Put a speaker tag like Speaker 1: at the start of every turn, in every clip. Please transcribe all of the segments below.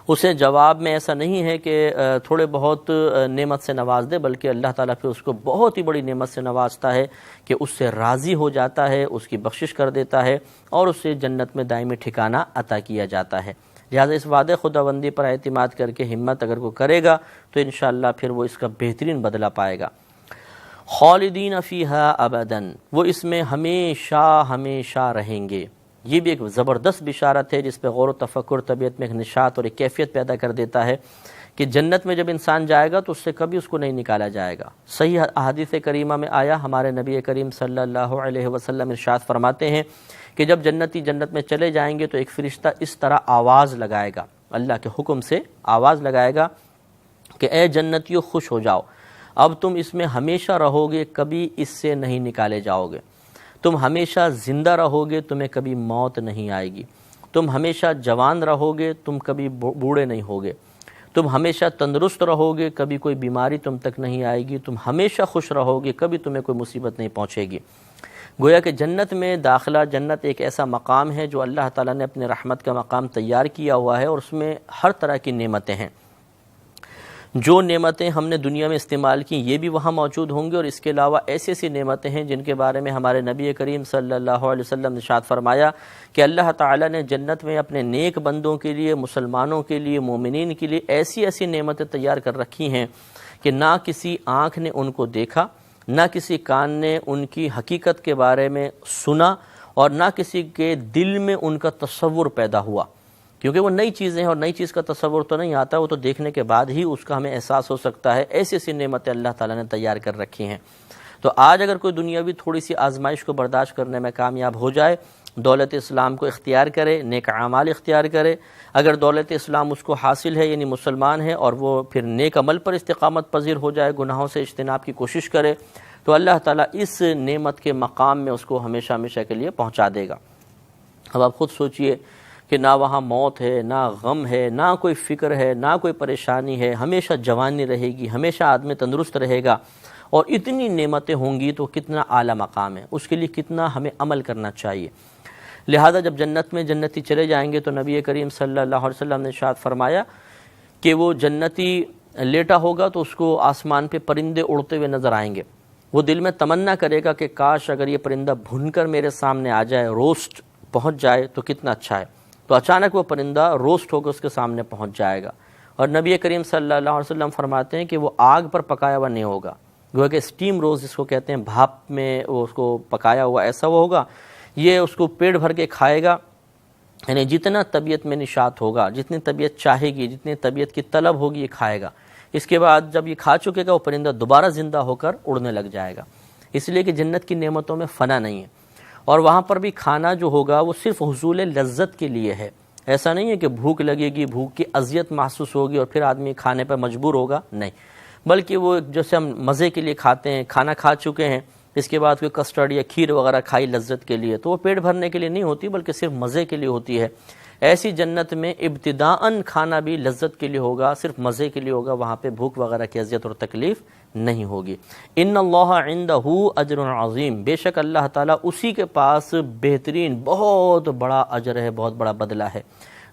Speaker 1: اسے جواب میں ایسا نہیں ہے کہ تھوڑے بہت نعمت سے نواز دے، بلکہ اللہ تعالیٰ پھر اس کو بہت ہی بڑی نعمت سے نوازتا ہے کہ اس سے راضی ہو جاتا ہے، اس کی بخشش کر دیتا ہے اور اسے جنت میں دائمی ٹھکانہ عطا کیا جاتا ہے۔ لہٰذا اس وعدے خداوندی پر اعتماد کر کے ہمت اگر وہ کرے گا تو انشاءاللہ پھر وہ اس کا بہترین بدلہ پائے گا۔ خالدین فیہا ابدا، وہ اس میں ہمیشہ ہمیشہ رہیں گے۔ یہ بھی ایک زبردست بشارت ہے جس پہ غور و تفکر طبیعت میں ایک نشاط اور ایک کیفیت پیدا کر دیتا ہے کہ جنت میں جب انسان جائے گا تو اس سے کبھی اس کو نہیں نکالا جائے گا۔ صحیح احادیث کریمہ میں آیا، ہمارے نبی کریم صلی اللہ علیہ وسلم ارشاد فرماتے ہیں کہ جب جنتی جنت میں چلے جائیں گے تو ایک فرشتہ اس طرح آواز لگائے گا، اللہ کے حکم سے آواز لگائے گا کہ اے جنتیو خوش ہو جاؤ، اب تم اس میں ہمیشہ رہو گے، کبھی اس سے نہیں نکالے جاؤ گے، تم ہمیشہ زندہ رہو گے، تمہیں کبھی موت نہیں آئے گی، تم ہمیشہ جوان رہو گے، تم کبھی بوڑھے نہیں ہوگے، تم ہمیشہ تندرست رہو گے، کبھی کوئی بیماری تم تک نہیں آئے گی، تم ہمیشہ خوش رہو گے، کبھی تمہیں کوئی مصیبت نہیں پہنچے گی۔ گویا کہ جنت میں داخلہ، جنت ایک ایسا مقام ہے جو اللہ تعالیٰ نے اپنے رحمت کا مقام تیار کیا ہوا ہے اور اس میں ہر طرح کی نعمتیں ہیں۔ جو نعمتیں ہم نے دنیا میں استعمال کی یہ بھی وہاں موجود ہوں گے، اور اس کے علاوہ ایسی ایسی نعمتیں ہیں جن کے بارے میں ہمارے نبی کریم صلی اللہ علیہ وسلم نے ارشاد فرمایا کہ اللہ تعالیٰ نے جنت میں اپنے نیک بندوں کے لیے، مسلمانوں کے لیے، مومنین کے لیے ایسی ایسی نعمتیں تیار کر رکھی ہیں کہ نہ کسی آنکھ نے ان کو دیکھا، نہ کسی کان نے ان کی حقیقت کے بارے میں سنا، اور نہ کسی کے دل میں ان کا تصور پیدا ہوا، کیونکہ وہ نئی چیزیں ہیں اور نئی چیز کا تصور تو نہیں آتا، وہ تو دیکھنے کے بعد ہی اس کا ہمیں احساس ہو سکتا ہے۔ ایسی ایسی نعمتیں اللہ تعالیٰ نے تیار کر رکھی ہیں۔ تو آج اگر کوئی دنیاوی تھوڑی سی آزمائش کو برداشت کرنے میں کامیاب ہو جائے، دولت اسلام کو اختیار کرے، نیک اعمال اختیار کرے، اگر دولت اسلام اس کو حاصل ہے یعنی مسلمان ہے اور وہ پھر نیک عمل پر استقامت پذیر ہو جائے، گناہوں سے اجتناب کی کوشش کرے، تو اللہ تعالیٰ اس نعمت کے مقام میں اس کو ہمیشہ ہمیشہ کے لیے پہنچا دے گا۔ اب آپ خود سوچئے کہ نہ وہاں موت ہے، نہ غم ہے، نہ کوئی فکر ہے، نہ کوئی پریشانی ہے، ہمیشہ جوانی رہے گی، ہمیشہ آدمی تندرست رہے گا، اور اتنی نعمتیں ہوں گی تو کتنا اعلیٰ مقام ہے، اس کے لیے کتنا ہمیں عمل کرنا چاہیے۔ لہذا جب جنت میں جنتی چلے جائیں گے تو نبی کریم صلی اللہ علیہ وسلم نے ارشاد فرمایا کہ وہ جنتی لیٹا ہوگا تو اس کو آسمان پہ پرندے اڑتے ہوئے نظر آئیں گے، وہ دل میں تمنا کرے گا کہ کاش اگر یہ پرندہ بھن کر میرے سامنے آ جائے، روسٹ پہنچ جائے تو کتنا اچھا ہے۔ تو اچانک وہ پرندہ روسٹ ہو کر اس کے سامنے پہنچ جائے گا، اور نبی کریم صلی اللہ علیہ وسلم فرماتے ہیں کہ وہ آگ پر پکایا ہوا نہیں ہوگا، گویا کہ اسٹیم روز جس کو کہتے ہیں، بھاپ میں وہ اس کو پکایا ہوا ایسا وہ ہوگا، یہ اس کو پیٹ بھر کے کھائے گا، یعنی جتنا طبیعت میں نشاط ہوگا، جتنی طبیعت چاہے گی، جتنی طبیعت کی طلب ہوگی، یہ کھائے گا۔ اس کے بعد جب یہ کھا چکے گا وہ پرندہ دوبارہ زندہ ہو کر اڑنے لگ جائے گا، اس لیے کہ جنت کی نعمتوں میں فنا نہیں ہے، اور وہاں پر بھی کھانا جو ہوگا وہ صرف حصول لذت کے لیے ہے۔ ایسا نہیں ہے کہ بھوک لگے گی، بھوک کی اذیت محسوس ہوگی اور پھر آدمی کھانے پر مجبور ہوگا، نہیں، بلکہ وہ جیسے ہم مزے کے لیے کھاتے ہیں، کھانا کھا چکے ہیں، اس کے بعد کوئی کسٹرڈ یا کھیر وغیرہ کھائی لذت کے لیے، تو وہ پیٹ بھرنے کے لیے نہیں ہوتی بلکہ صرف مزے کے لیے ہوتی ہے۔ ایسی جنت میں ابتداءً کھانا بھی لذت کے لیے ہوگا، صرف مزے کے لیے ہوگا، وہاں پہ بھوک وغیرہ کی اذیت اور تکلیف نہیں ہوگی۔ ان اللہ عندہ اجر عظیم، بے شک اللہ تعالیٰ اسی کے پاس بہترین بہت بڑا اجر ہے، بہت بڑا بدلہ ہے۔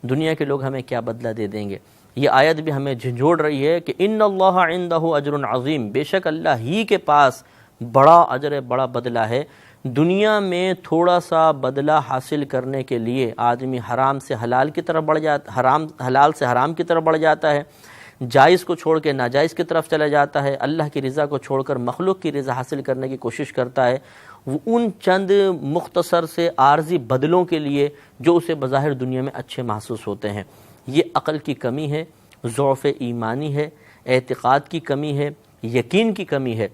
Speaker 1: دنیا کے لوگ ہمیں کیا بدلہ دے دیں گے؟ یہ آیت بھی ہمیں جھنجھوڑ رہی ہے کہ ان اللہ عندہ اجر عظیم، بے شک اللہ ہی کے پاس بڑا اجر ہے، بڑا بدلہ ہے۔ دنیا میں تھوڑا سا بدلہ حاصل کرنے کے لیے آدمی حرام سے حلال کی طرف بڑھ جاتا، حلال سے حرام کی طرف بڑھ جاتا ہے، جائز کو چھوڑ کے ناجائز کی طرف چلا جاتا ہے، اللہ کی رضا کو چھوڑ کر مخلوق کی رضا حاصل کرنے کی کوشش کرتا ہے، وہ ان چند مختصر سے عارضی بدلوں کے لیے جو اسے بظاہر دنیا میں اچھے محسوس ہوتے ہیں۔ یہ عقل کی کمی ہے، ضعف ایمانی ہے، اعتقاد کی کمی ہے، یقین کی کمی ہے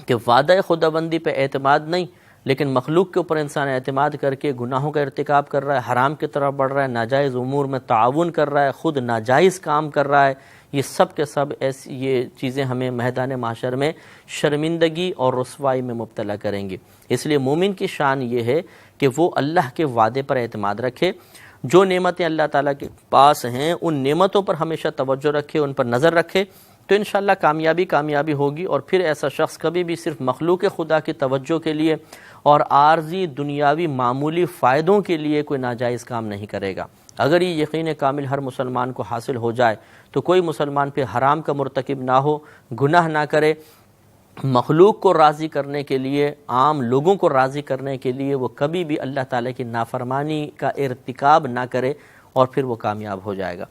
Speaker 1: کہ وعدہ خداوندی پہ اعتماد نہیں، لیکن مخلوق کے اوپر انسان اعتماد کر کے گناہوں کا ارتکاب کر رہا ہے، حرام کی طرف بڑھ رہا ہے، ناجائز امور میں تعاون کر رہا ہے، خود ناجائز کام کر رہا ہے۔ یہ سب کے سب ایسی یہ چیزیں ہمیں میدان محشر میں شرمندگی اور رسوائی میں مبتلا کریں گی۔ اس لیے مومن کی شان یہ ہے کہ وہ اللہ کے وعدے پر اعتماد رکھے، جو نعمتیں اللہ تعالیٰ کے پاس ہیں ان نعمتوں پر ہمیشہ توجہ رکھے، ان پر نظر رکھے، تو انشاءاللہ کامیابی ہوگی۔ اور پھر ایسا شخص کبھی بھی صرف مخلوق خدا کی توجہ کے لیے اور عارضی دنیاوی معمولی فائدوں کے لیے کوئی ناجائز کام نہیں کرے گا۔ اگر یہ یقین کامل ہر مسلمان کو حاصل ہو جائے تو کوئی مسلمان پہ حرام کا مرتکب نہ ہو، گناہ نہ کرے، مخلوق کو راضی کرنے کے لیے، عام لوگوں کو راضی کرنے کے لیے وہ کبھی بھی اللہ تعالیٰ کی نافرمانی کا ارتکاب نہ کرے، اور پھر وہ کامیاب ہو جائے گا۔